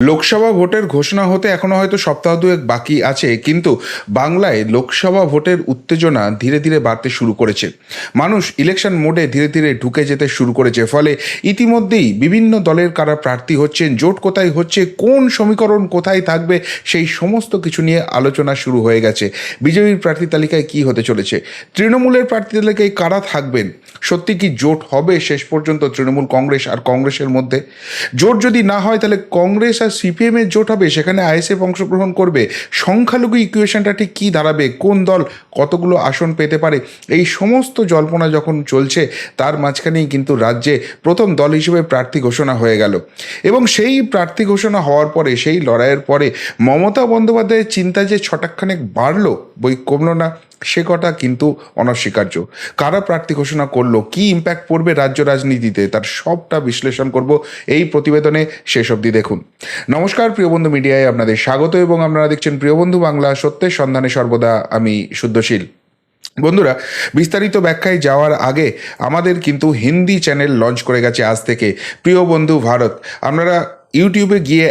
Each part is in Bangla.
লোকসভা ভোটের ঘোষণা হতে এখনো হয়তো সপ্তাহ দুয়েক বাকি আছে, কিন্তু বাংলায় লোকসভা ভোটের উত্তেজনা ধীরে ধীরে বাড়তে শুরু করেছে। মানুষ ইলেকশন মোডে ধীরে ধীরে ঢুকে যেতে শুরু করেছে। ফলে ইতিমধ্যেই বিভিন্ন দলের কারা প্রার্থী হচ্ছেন, জোট কোথায় হচ্ছে, কোন সমীকরণ কোথায় থাকবে, সেই সমস্ত কিছু নিয়ে আলোচনা শুরু হয়ে গেছে। বিজেপির প্রার্থী তালিকায় কি হতে চলেছে, তৃণমূলের প্রার্থী তালিকায় কারা থাকবেন, সত্যি কি জোট হবে শেষ পর্যন্ত তৃণমূল কংগ্রেস আর কংগ্রেসের মধ্যে? জোট যদি না হয় তাহলে কংগ্রেস আর সিপিএমের জোট হবে, সেখানে আইএসএফ অংশগ্রহণ করবে। সংখ্যালঘু ইকুয়েশনটা ঠিক কী দাঁড়াবে, কোন দল কতগুলো আসন পেতে পারে, এই সমস্ত জল্পনা যখন চলছে তার মাঝখানেই কিন্তু রাজ্যে প্রথম দল হিসেবে প্রার্থী ঘোষণা হয়ে গেল। এবং সেই প্রার্থী ঘোষণা হওয়ার পরে, সেই লড়াইয়ের পরে মমতা বন্দ্যোপাধ্যায়ের চিন্তা যে ছটাকখানেক বাড়লো, বই কমলো না, সে কথা কিন্তু অনস্বীকার্য। কারা প্রার্থী ঘোষণা করলো, কি ইম্প্যাক্ট পড়বে রাজ্য রাজনীতিতে, তার সবটা বিশ্লেষণ করব এই প্রতিবেদনে। শেষ অবধি দেখুন। নমস্কার, প্রিয়বন্ধু মিডিয়ায় আপনাদের স্বাগত এবং আপনারা দেখছেন প্রিয়বন্ধু বাংলা, সত্যের সন্ধানে সর্বদা আমি শুদ্ধশীল। বন্ধুরা, বিস্তারিত ব্যাখ্যায় যাওয়ার আগে আমাদের কিন্তু হিন্দি চ্যানেল লঞ্চ করে গেছে আজ থেকে, প্রিয়বন্ধু ভারত। আপনারা ইউটিউবে গিয়ে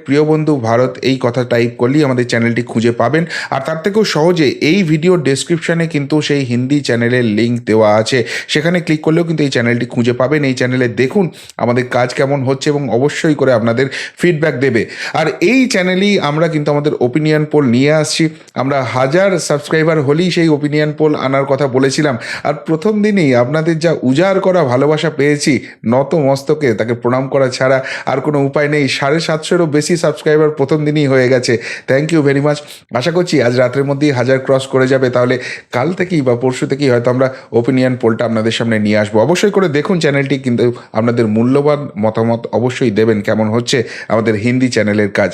@প্রিয়বন্ধু ভারত এই কথা টাইপ করলেই আমাদের চ্যানেলটি খুঁজে পাবেন। আর তার থেকেও সহজে এই ভিডিওর ডেসক্রিপশানে কিন্তু সেই হিন্দি চ্যানেলের লিঙ্ক দেওয়া আছে, সেখানে ক্লিক করলেও কিন্তু এই চ্যানেলটি খুঁজে পাবেন। এই চ্যানেলে দেখুন আমাদের কাজ কেমন হচ্ছে এবং অবশ্যই করে আপনাদের ফিডব্যাক দেবে। আর এই চ্যানেলেই আমরা কিন্তু আমাদের ওপিনিয়ন পোল নিয়ে আসছি। আমরা 1000 সাবস্ক্রাইবার হলেই সেই ওপিনিয়ন পোল আনার কথা বলেছিলাম, আর প্রথম দিনেই আপনাদের যা উজাড় করা ভালোবাসা পেয়েছি, নত মস্তকে তাকে প্রণাম করা ছাড়া আর কোনো উপায় নেই। 750-এরও বেশি সাবস্ক্রাইবার প্রথম দিনই হয়ে গেছে। Thank you very much. আশা করছি আজ রাতের মধ্যেই 1000 ক্রস করে যাবে, তাহলে কাল থেকেই বা পরশু থেকেই হয়তো আমরা ওপিনিয়ন পোলটা আপনাদের সামনে নিয়ে আসবো। অবশ্যই করে দেখুন চ্যানেলটি, কিন্তু আপনাদের মূল্যবান মতামত অবশ্যই দেবেন কেমন হচ্ছে আমাদের হিন্দি চ্যানেলের কাজ।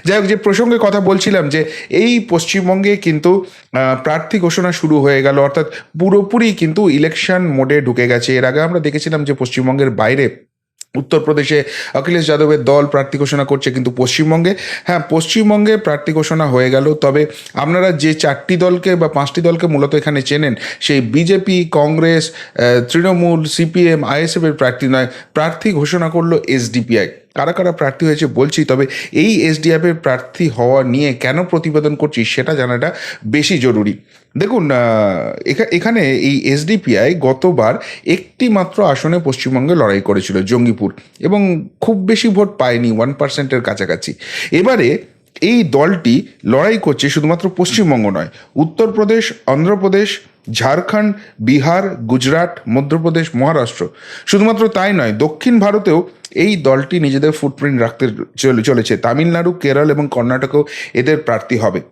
যাই হোক, যে প্রসঙ্গে কথা বলছিলাম, যে এই পশ্চিমবঙ্গে কিন্তু প্রার্থী ঘোষণা শুরু হয়ে গেল, অর্থাৎ পুরোপুরি কিন্তু ইলেকশন মোডে ঢুকে গেছে। এর আগে আমরা দেখেছিলাম যে পশ্চিমবঙ্গের বাইরে উত্তরপ্রদেশে অখিলেশ যাদবের দল প্রার্থী ঘোষণা করছে, কিন্তু পশ্চিমবঙ্গে প্রার্থী ঘোষণা হয়ে গেল। তবে আপনারা যে 4টি দলকে বা 5টি দলকে মূলত এখানে চেনেন, সেই বিজেপি, কংগ্রেস, তৃণমূল, সিপিএম, আইএসএফের প্রার্থী নয়, প্রার্থী ঘোষণা করলো এসডিপিআই। কারা কারা প্রার্থী হয়েছে বলছি, তবে এই এসডিএফের প্রার্থী হওয়া নিয়ে কেন প্রতিবেদন করছি সেটা জানাটা বেশি জরুরি। দেখুন, এখানে এই এসডিপিআই গতবার একটি মাত্র আসনে পশ্চিমবঙ্গে লড়াই করেছিল, জঙ্গিপুর, এবং খুব বেশি ভোট পায়নি, 1%-এর কাছাকাছি। এবারে এই দলটি লড়াই করছে শুধুমাত্র পশ্চিমবঙ্গ নয়, উত্তরপ্রদেশ, অন্ধ্রপ্রদেশ, ঝাড়খণ্ড, বিহার, গুজরাট, মধ্যপ্রদেশ, মহারাষ্ট্র। শুধুমাত্র তাই নয়, দক্ষিণ ভারতেও এই দলটি নিজেদের ফুটপ্রিন্ট রাখতে চলেছে। তামিলনাড়ু, কেরল এবং কর্ণাটকেও এদের প্রার্থী হবে।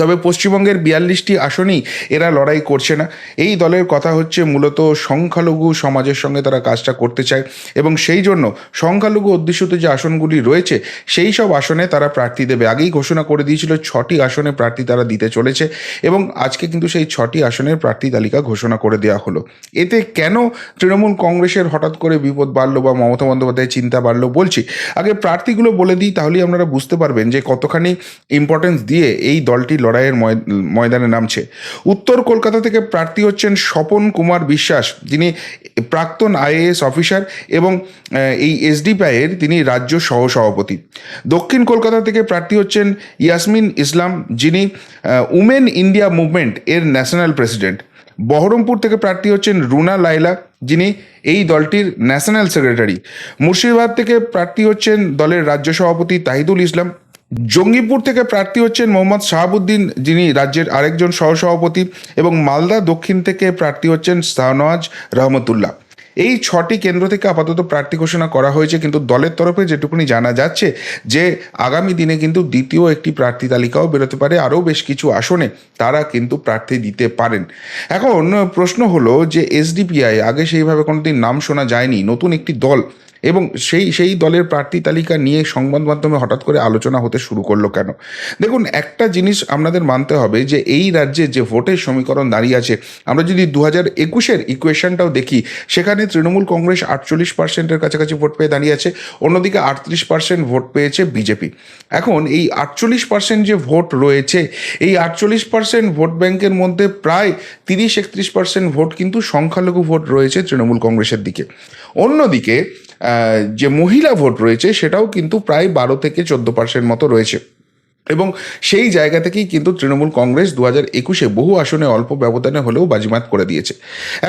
তবে পশ্চিমবঙ্গের 42টি আসনেই এরা লড়াই করছে না। এই দলের কথা হচ্ছে মূলত সংখ্যালঘু সমাজের সঙ্গে তারা কাজটা করতে চায়, এবং সেই জন্য সংখ্যালঘু অধ্যুষিত যে আসনগুলি রয়েছে সেই সব আসনে তারা প্রার্থী দেবে। আগেই ঘোষণা করে দিয়েছিল 6টি আসনে প্রার্থী তারা দিতে চলেছে, এবং আজকে কিন্তু সেই 6টি আসনের প্রার্থী তালিকা ঘোষণা করে দেওয়া হলো। এতে কেন তৃণমূল কংগ্রেসের হঠাৎ করে বিপদ বাড়লো বা মমতা বন্দ্যোপাধ্যায়ের চিন্তা বাড়লো বলছি। আগে প্রার্থীগুলো বলে দিই, তাহলেই আপনারা বুঝতে পারবেন যে কতখানি ইম্পর্টেন্স দিয়ে এই দলটি লড়াইয়ের ময়দানে নামছে। উত্তর কলকাতা থেকে প্রার্থী হচ্ছেন স্বপন কুমার বিশ্বাস, যিনি প্রাক্তন আইএএস অফিসার এবং এই এসডিপিআইয়ের তিনি রাজ্য সহসভাপতি। দক্ষিণ কলকাতা থেকে প্রার্থী হচ্ছেন ইয়াসমিন ইসলাম, যিনি উমেন ইন্ডিয়া মুভমেন্ট এর ন্যাশনাল প্রেসিডেন্ট। বহরমপুর থেকে প্রার্থী হচ্ছেন রুনা লাইলা, যিনি এই দলটির ন্যাশনাল সেক্রেটারি। মুর্শিদাবাদ থেকে প্রার্থী হচ্ছেন দলের রাজ্য সভাপতি তাহিদুল ইসলাম। জঙ্গিপুর থেকে প্রার্থী হচ্ছেন মোহাম্মদ শাহাবুদ্দিন, যিনি রাজ্যের আরেকজন সহসভাপতি, এবং মালদা দক্ষিণ থেকে প্রার্থী হচ্ছেন শাহনওয়াজ রহমতুল্লাহ। এই 6টি কেন্দ্র থেকে আপাতত প্রার্থী ঘোষণা করা হয়েছে, কিন্তু দলের তরফে যেটুকুনি জানা যাচ্ছে যে আগামী দিনে কিন্তু দ্বিতীয় একটি প্রার্থী তালিকাও বেরোতে পারে, আরও বেশ কিছু আসনে তারা কিন্তু প্রার্থী দিতে পারেন। এখন প্রশ্ন হলো যে এসডিপিআই আগে সেইভাবে কোনোদিন নাম শোনা যায়নি, নতুন একটি দল, এবং সেই দলের প্রার্থী তালিকা নিয়ে সংবাদ মাধ্যমে হঠাৎ করে আলোচনা হতে শুরু করলো কেন? দেখুন, একটা জিনিস আপনাদের মানতে হবে যে এই রাজ্যে যে ভোটের সমীকরণ দাঁড়িয়ে আছে, আমরা যদি 2021-এর ইকুয়েশনটাও দেখি, সেখানে তৃণমূল কংগ্রেস 48%-এর কাছাকাছি ভোট পেয়ে দাঁড়িয়ে আছে, অন্যদিকে 38% ভোট পেয়েছে বিজেপি। এখন এই 48% যে ভোট রয়েছে, এই 48% ভোট ব্যাংকের মধ্যে প্রায় 30-31% ভোট কিন্তু সংখ্যালঘু ভোট রয়েছে তৃণমূল কংগ্রেসের দিকে। অন্যদিকে যে মহিলা ভোট রয়েছে সেটাও কিন্তু প্রায় 12 থেকে 14% মতো রয়েছে। এবং সেই জায়গা থেকেই কিন্তু তৃণমূল কংগ্রেস 2021 বহু আসনে অল্প ব্যবধানে হলেও বাজিমাত করে দিয়েছে।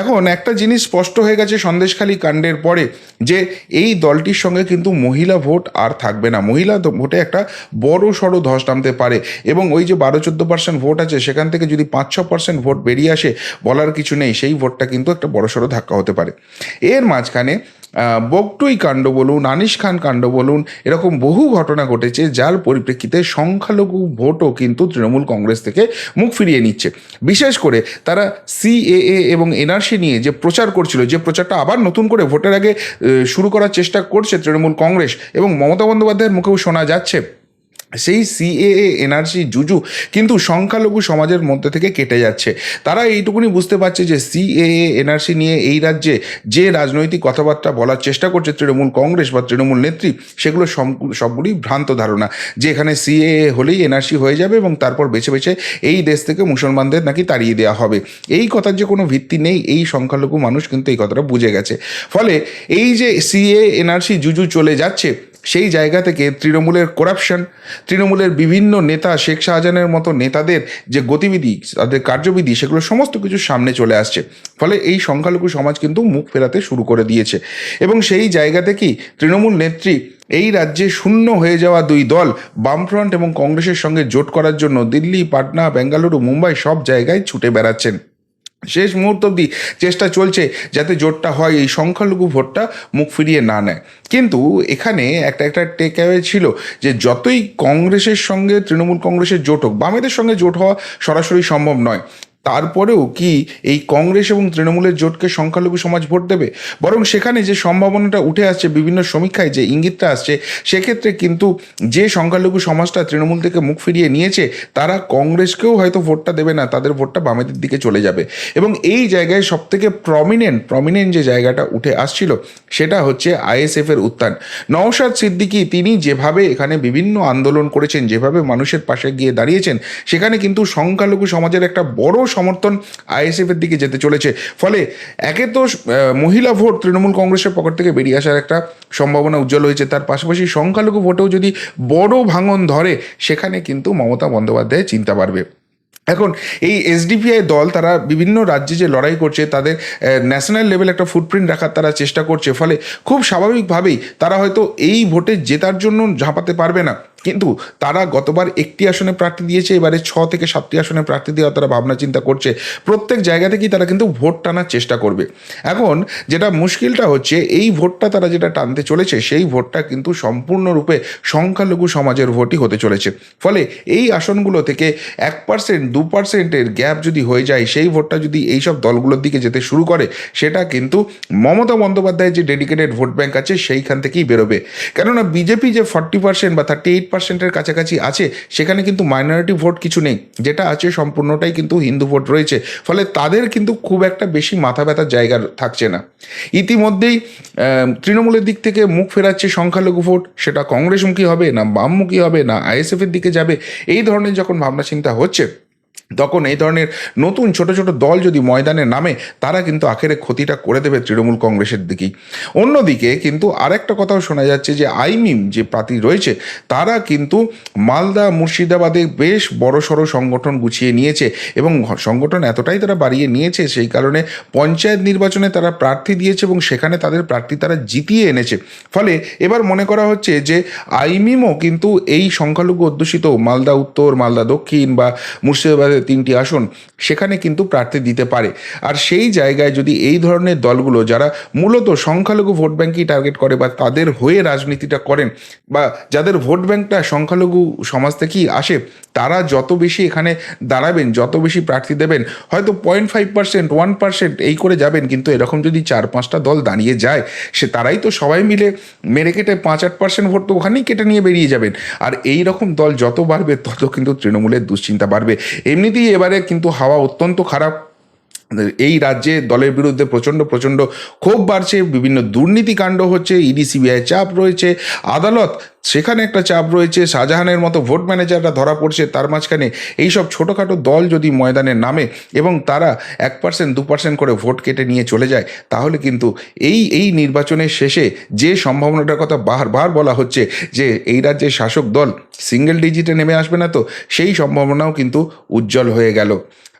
এখন একটা জিনিস স্পষ্ট হয়ে গেছে সন্দেশখালী কাণ্ডের পরে, যে এই দলটির সঙ্গে কিন্তু মহিলা ভোট আর থাকবে না। মহিলা ভোটে একটা বড় সড়ো ধস নামতে পারে, এবং ওই যে 12-14% ভোট আছে সেখান থেকে যদি 5-6% ভোট বেরিয়ে আসে, বলার কিছু নেই, সেই ভোটটা কিন্তু একটা বড় সড়ো ধাক্কা হতে পারে। এর মাঝখানে বগটুই কাণ্ড বলুন, আনিস খান কাণ্ড বলুন, এরকম বহু ঘটনা ঘটেছে যার পরিপ্রেক্ষিতে সংখ্যালঘু ভোটও কিন্তু তৃণমূল কংগ্রেস থেকে মুখ ফিরিয়ে নিচ্ছে। বিশেষ করে তারা সিএএ এবং এনআরসি নিয়ে যে প্রচার করছিল, যে প্রচারটা আবার নতুন করে ভোটের আগে শুরু করার চেষ্টা করছে তৃণমূল কংগ্রেস, এবং মমতা বন্দ্যোপাধ্যায়ের মুখেও শোনা যাচ্ছে, সেই সিএএ এনআরসি জুজু কিন্তু সংখ্যালঘু সমাজের মধ্যে থেকে কেটে যাচ্ছে। তারা এইটুকুনি বুঝতে পারছে যে সিএএ এনআরসি নিয়ে এই রাজ্যে যে রাজনৈতিক কথাবার্তা বলার চেষ্টা করছে তৃণমূল কংগ্রেস বা তৃণমূল নেত্রী, সেগুলো সবগুলি ভ্রান্ত ধারণা, যে এখানে সিএএ হলেই এনআরসি হয়ে যাবে এবং তারপর বেছে বেছে এই দেশ থেকে মুসলমানদের নাকি তাড়িয়ে দেওয়া হবে। এই কথার যে কোনো ভিত্তি নেই, এই সংখ্যালঘু মানুষ কিন্তু এই কথাটা বুঝে গেছে। ফলে এই যে সিএএ এনআরসি জুজু চলে যাচ্ছে, সেই জায়গা থেকে তৃণমূলের করাপশন, তৃণমূলের বিভিন্ন নেতা, শেখ শাহজাহানের মতো নেতাদের যে গতিবিধি, তাদের কার্যবিধি, সেগুলো সমস্ত কিছু সামনে চলে আসছে। ফলে এই সংখ্যালঘু সমাজ কিন্তু মুখ ফেরাতে শুরু করে দিয়েছে, এবং সেই জায়গা থেকেই তৃণমূল নেত্রী এই রাজ্যে শূন্য হয়ে যাওয়া দুই দল বামফ্রন্ট এবং কংগ্রেসের সঙ্গে জোট করার জন্য দিল্লি, পাটনা, বেঙ্গালুরু, মুম্বাই সব জায়গায় ছুটে বেড়াচ্ছেন। শেষ মুহূর্ত অবধি চেষ্টা চলছে যাতে জোটটা হয়, এই সংখ্যালঘু ভোটটা মুখ ফিরিয়ে না নেয়। কিন্তু এখানে একটা টেক অ্যাওয়ে ছিল যে যতই কংগ্রেসের সঙ্গে তৃণমূল কংগ্রেসের জোট হোক, বামেদের সঙ্গে জোট হওয়া সরাসরি সম্ভব নয়, তারপরেও কি এই কংগ্রেস এবং তৃণমূলের জোটকে সংখ্যালঘু সমাজ ভোট দেবে? বরং সেখানে যে সম্ভাবনাটা উঠে আসছে বিভিন্ন সমীক্ষায়, যে ইঙ্গিতটা আসছে, সেক্ষেত্রে কিন্তু যে সংখ্যালঘু সমাজটা তৃণমূল থেকে মুখ ফিরিয়ে নিয়েছে, তারা কংগ্রেসকেও হয়তো ভোটটা দেবে না, তাদের ভোটটা বামেদের দিকে চলে যাবে। এবং এই জায়গায় সবথেকে প্রমিনেন্ট যে জায়গাটা উঠে আসছিল, সেটা হচ্ছে আইএসএফের উত্থান। নওশাদ সিদ্দিকী তিনি যেভাবে এখানে বিভিন্ন আন্দোলন করেছেন, যেভাবে মানুষের পাশে গিয়ে দাঁড়িয়েছেন, সেখানে কিন্তু সংখ্যালঘু সমাজের একটা বড় সমর্থন আইএসএফের দিকে যেতে চলেছে। ফলে একে তো মহিলা ভোট তৃণমূল কংগ্রেসের পকেট থেকে বেরিয়ে আসার একটা সম্ভাবনা উজ্জ্বল হয়েছে, তার পাশাপাশি সংখ্যালঘু ভোটেও যদি বড় ভাঙন ধরে, সেখানে কিন্তু মমতা বন্দ্যোপাধ্যায় চিন্তা বাড়বে। এখন এই এসডিপিআই দল তারা বিভিন্ন রাজ্যে যে লড়াই করছে, তাদের ন্যাশনাল লেভেল একটা ফুটপ্রিন্ট রাখার তারা চেষ্টা করছে। ফলে খুব স্বাভাবিকভাবেই তারা হয়তো এই ভোটে জেতার জন্য ঝাঁপাতে পারবে না, কিন্তু তারা গতবার 1টি আসনে প্রার্থী দিয়েছে, এবারে 6 থেকে 7টি আসনে প্রার্থী দেওয়া তারা ভাবনা চিন্তা করছে। প্রত্যেক জায়গা থেকেই তারা কিন্তু ভোট টানার চেষ্টা করবে। এখন যেটা মুশকিলটা হচ্ছে, এই ভোটটা তারা যেটা টানতে চলেছে, সেই ভোটটা কিন্তু সম্পূর্ণরূপে সংখ্যালঘু সমাজের ভোটই হতে চলেছে। ফলে এই আসনগুলো থেকে 1%, 2%-এর গ্যাপ যদি হয়ে যায়, সেই ভোটটা যদি এইসব দলগুলোর দিকে যেতে শুরু করে, সেটা কিন্তু মমতা বন্দ্যোপাধ্যায়ের যে ডেডিকেটেড ভোট ব্যাংক আছে, সেইখান থেকেই বেরোবে। কেননা বিজেপি যে 40% বা 38%-এর কাছাকাছি আছে, সেখানে কিন্তু মাইনরিটি ভোট কিছু নেই, যেটা আছে সম্পূর্ণটাই কিন্তু হিন্দু ভোট রয়েছে। ফলে তাদের কিন্তু খুব একটা বেশি মাথা ব্যথার জায়গা থাকছে না। ইতিমধ্যেই তৃণমূলের দিক থেকে মুখ ফেরাচ্ছে সংখ্যালঘু ভোট, সেটা কংগ্রেসমুখী হবে না, বামমুখী হবে না, আইএসএফের দিকে যাবে। এই ধরনের যখন ভাবনা চিন্তা হচ্ছে, তখন এই ধরনের নতুন ছোট ছোট দল যদি ময়দানে নামে, তারা কিন্তু আখেরে ক্ষতিটা করে দেবে তৃণমূল কংগ্রেসের দিকেই। অন্যদিকে কিন্তু আরেকটা কথাও শোনা যাচ্ছে যে আইমিম যে প্রার্থী রয়েছে, তারা কিন্তু মালদা, মুর্শিদাবাদে বেশ বড়সড় সংগঠন গুছিয়ে নিয়েছে, এবং সংগঠন এতটাই তারা বাড়িয়ে নিয়েছে, সেই কারণে পঞ্চায়েত নির্বাচনে তারা প্রার্থী দিয়েছে এবং সেখানে তাদের প্রার্থী তারা জিতিয়ে এনেছে। ফলে এবার মনে করা হচ্ছে যে আইমিমও কিন্তু এই সংখ্যালঘু অধ্যুষিত মালদা উত্তর, মালদা দক্ষিণ বা মুর্শিদাবাদের 3টি আসন, সেখানে কিন্তু প্রার্থী দিতে পারে। আর সেই জায়গায় যদি এই ধরনের দলগুলো, যারা মূলত সংখ্যালঘু ভোট ব্যাঙ্কই টার্গেট করে বা তাদের হয়ে রাজনীতিটা করেন, বা যাদের ভোট ব্যাঙ্কটা সংখ্যালঘু সমাজ থেকেই আসে, তারা যত বেশি এখানে দাঁড়াবেন, যত বেশি প্রার্থী দেবেন, হয়তো 0.5%, 1% এই করে যাবেন, কিন্তু এরকম যদি 4-5টা দল দাঁড়িয়ে যায়, সে তারাই তো সবাই মিলে মেরে কেটে 5-8% ভোট তো ওখানেই কেটে নিয়ে বেরিয়ে যাবেন। আর এই রকম দল যত বাড়বে, তত কিন্তু তৃণমূলের দুশ্চিন্তা বাড়বে। এমনিতেই এবারে কিন্তু হাওয়া অত্যন্ত খারাপ। এই রাজ্যে দলের বিরুদ্ধে প্রচণ্ড ক্ষোভ বাড়ছে, বিভিন্ন দুর্নীতিকাণ্ড হচ্ছে, ইডি সিবিআই চাপ রয়েছে, আদালত সেখানে একটা চাপ রয়েছে, শাহজাহানের মতো ভোট ম্যানেজাররা ধরা পড়ছে, তার মাঝখানে এইসব ছোটোখাটো দল যদি ময়দানে নামে এবং তারা 1% 2% করে ভোট কেটে নিয়ে চলে যায়, তাহলে কিন্তু এই নির্বাচনের শেষে যে সম্ভাবনাটার কথা বারবার বলা হচ্ছে যে এই রাজ্যের শাসক দল সিঙ্গেল ডিজিটে নেমে আসবে না, তো সেই সম্ভাবনাও কিন্তু উজ্জ্বল হয়ে গেল।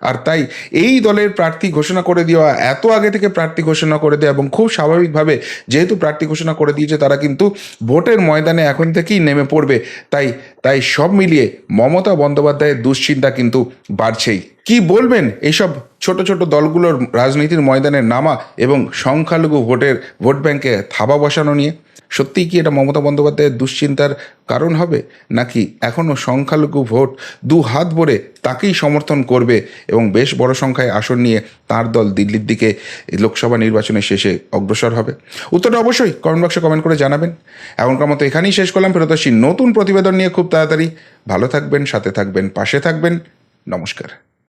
আর তাই এই দলের প্রার্থী ঘোষণা করে দেওয়া, এত আগে থেকে প্রার্থী ঘোষণা করে দেওয়া, এবং খুব স্বাভাবিকভাবে যেহেতু প্রার্থী ঘোষণা করে দিয়েছে, তারা কিন্তু ভোটের ময়দানে এখন থেকেই নেমে পড়বে। তাই তাই সব মিলিয়ে মমতা বন্দ্যোপাধ্যায়ের দুশ্চিন্তা কিন্তু বাড়ছেই। কি বলবেন এইসব ছোট ছোট দলগুলোর রাজনীতির ময়দানে নামা এবং সংখ্যালঘু ভোট ব্যাংকে থাবা বসানো নিয়ে? সত্যিই কি এটা মমতা বন্দ্যোপাধ্যায়ের দুশ্চিন্তার কারণ হবে, নাকি এখনও সংখ্যালঘু ভোট দু হাত ভরে তাকেই সমর্থন করবে এবং বেশ বড় সংখ্যায় আসন নিয়ে তার দল দিল্লির দিকে লোকসভা নির্বাচনের শেষে অগ্রসর হবে? উত্তরটা অবশ্যই কমেন্ট বক্সে কমেন্ট করে জানাবেন। এখনকার মতো এখানেই শেষ করলাম, ফেরত আসছি নতুন প্রতিবেদন নিয়ে খুব তাড়াতাড়ি। ভালো থাকবেন, সাথে থাকবেন, পাশে থাকবেন। নমস্কার।